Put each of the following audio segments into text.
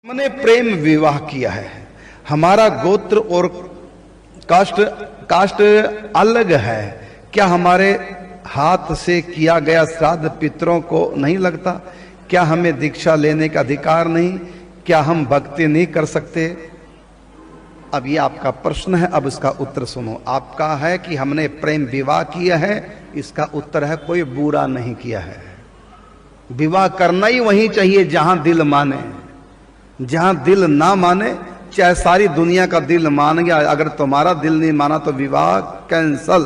हमने प्रेम विवाह किया है। हमारा गोत्र और कास्ट अलग है। क्या हमारे हाथ से किया गया श्राद्ध पितरों को नहीं लगता? क्या हमें दीक्षा लेने का अधिकार नहीं? क्या हम भक्ति नहीं कर सकते? अब ये आपका प्रश्न है, अब इसका उत्तर सुनो। आपका है कि हमने प्रेम विवाह किया है, इसका उत्तर है कोई बुरा नहीं किया है। विवाह करना ही वहीं चाहिए जहां दिल माने। जहां दिल ना माने, चाहे सारी दुनिया का दिल मान गया, अगर तुम्हारा दिल नहीं माना तो विवाह कैंसल।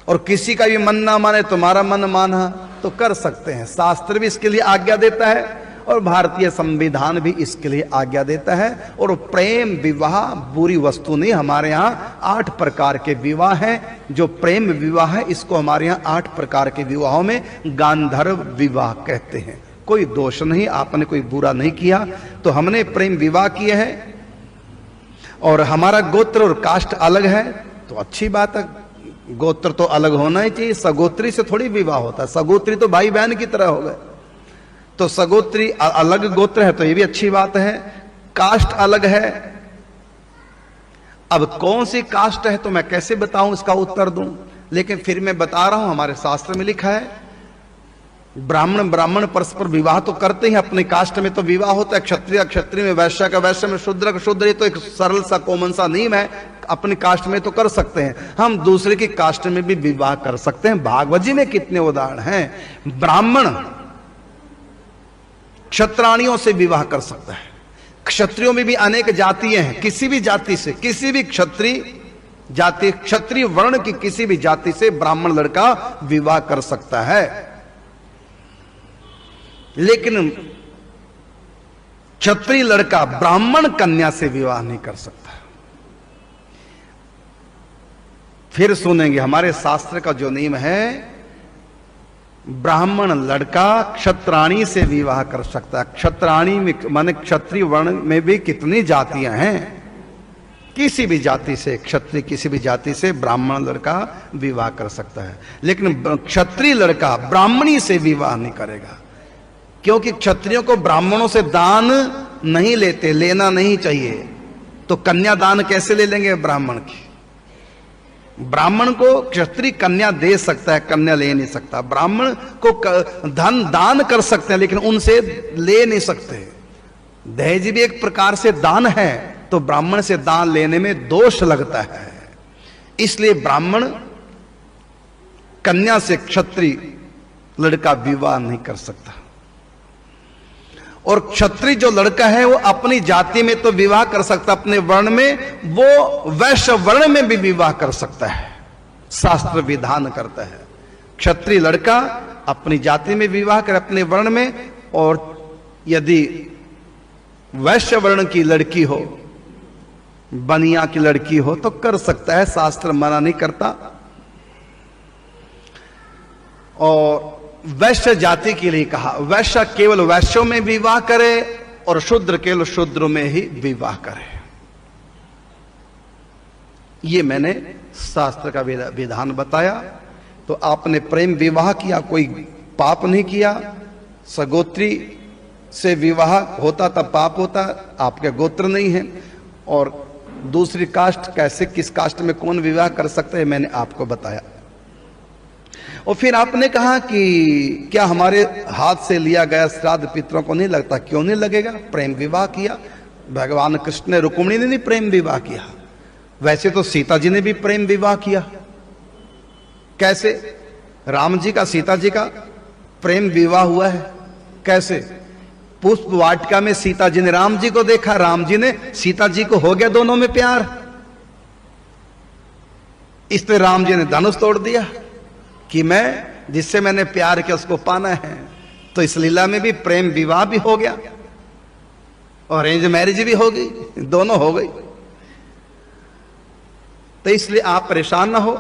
और किसी का भी मन ना माने, तुम्हारा मन माना तो कर सकते हैं। शास्त्र भी इसके लिए आज्ञा देता है और भारतीय संविधान भी इसके लिए आज्ञा देता है। और प्रेम विवाह बुरी वस्तु नहीं। हमारे यहाँ 8 प्रकार के विवाह हैं। जो प्रेम विवाह है, इसको हमारे यहाँ 8 प्रकार के विवाहों में गांधर्व विवाह कहते हैं। कोई दोष नहीं, आपने कोई बुरा नहीं किया। तो हमने प्रेम विवाह किए हैं और हमारा गोत्र और कास्ट अलग है तो अच्छी बात है। गोत्र तो अलग होना ही चाहिए। सगोत्री से थोड़ी विवाह होता है। सगोत्री तो भाई बहन की तरह हो गए। तो सगोत्री अलग गोत्र है तो ये भी अच्छी बात है। कास्ट अलग है। अब कौन सी कास्ट है तो मैं कैसे बताऊं, इसका उत्तर दूं? लेकिन फिर मैं बता रहा हूं, हमारे शास्त्र में लिखा है ब्राह्मण परस्पर विवाह तो करते हैं। अपने कास्ट में तो विवाह होता है। क्षत्रिय क्षत्रिय में, वैश्य का वैश्य में, शूद्र का शूद्र। ये तो एक सरल सा कॉमन सा नियम है। अपनी कास्ट में तो कर सकते हैं, हम दूसरे की कास्ट में भी विवाह कर सकते हैं। भागवत जी में कितने उदाहरण हैं। ब्राह्मण क्षत्राणियों से विवाह कर सकता है। क्षत्रियों में भी अनेक जातियां हैं। किसी भी जाति से, किसी भी क्षत्रिय जाति, क्षत्रिय वर्ण की किसी भी जाति से ब्राह्मण लड़का विवाह कर सकता है। लेकिन क्षत्रिय लड़का ब्राह्मण कन्या से विवाह नहीं कर सकता। फिर सुनेंगे हमारे शास्त्र का जो नियम है, ब्राह्मण लड़का क्षत्राणी से विवाह कर सकता है। क्षत्राणी में माने क्षत्रिय वर्ण में भी कितनी जातियां हैं। किसी भी जाति से, क्षत्रिय किसी भी जाति से ब्राह्मण लड़का विवाह कर सकता है। लेकिन क्षत्रिय लड़का ब्राह्मणी से विवाह नहीं करेगा, क्योंकि क्षत्रियों को ब्राह्मणों से दान नहीं लेते, लेना नहीं चाहिए। तो कन्या दान कैसे ले लेंगे ब्राह्मण की? ब्राह्मण को क्षत्रिय कन्या दे सकता है, कन्या ले नहीं सकता। ब्राह्मण को धन दान कर सकते हैं, लेकिन उनसे ले नहीं सकते। दहेज भी एक प्रकार से दान है, तो ब्राह्मण से दान लेने में दोष लगता है। इसलिए ब्राह्मण कन्या से क्षत्रिय लड़का विवाह नहीं कर सकता। और क्षत्रिय जो लड़का है वो अपनी जाति में तो विवाह कर सकता, अपने वर्ण में, वो वैश्य वर्ण में भी विवाह कर सकता है। शास्त्र विधान करता है क्षत्रिय लड़का अपनी जाति में विवाह कर, अपने वर्ण में। और यदि वैश्य वर्ण की लड़की हो, बनिया की लड़की हो, तो कर सकता है, शास्त्र मना नहीं करता। और वैश्य जाति के लिए कहा, वैश्य केवल वैश्यों में विवाह करे और शूद्र केवल शूद्रों में ही विवाह करे। ये मैंने शास्त्र का विधान बताया। तो आपने प्रेम विवाह किया, कोई पाप नहीं किया। सगोत्री से विवाह होता तब पाप होता, आपके गोत्र नहीं है। और दूसरी कास्ट कैसे, किस कास्ट में कौन विवाह कर सकता है, मैंने आपको बताया। और फिर आपने कहा कि क्या हमारे हाथ से लिया गया श्राद्ध पितरों को नहीं लगता? क्यों नहीं लगेगा? प्रेम विवाह किया। भगवान कृष्ण ने रुक्मिणी ने नहीं प्रेम विवाह किया? वैसे तो सीता जी ने भी प्रेम विवाह किया। कैसे? राम जी का सीता जी का प्रेम विवाह हुआ है। कैसे? पुष्प वाटिका में सीता जी ने राम जी को देखा, राम जी ने सीता जी को, हो गया दोनों में प्यार। इसलिए राम जी ने धनुष तोड़ दिया कि मैं जिससे मैंने प्यार किया उसको पाना है। तो इस लीला में भी प्रेम विवाह भी हो गया और अरेंज मैरिज भी हो गई, दोनों हो गई। तो इसलिए आप परेशान ना हो।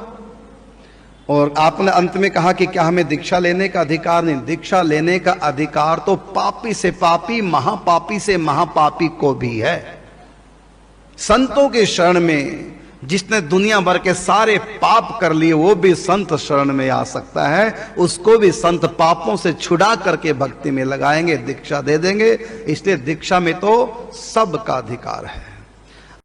और आपने अंत में कहा कि क्या हमें दीक्षा लेने का अधिकार नहीं? दीक्षा लेने का अधिकार तो पापी से पापी, महापापी से महापापी को भी है। संतों के शरण में जिसने दुनिया भर के सारे पाप कर लिए वो भी संत शरण में आ सकता है, उसको भी संत पापों से छुड़ा करके भक्ति में लगाएंगे, दीक्षा दे देंगे। इसलिए दीक्षा में तो सबका अधिकार है।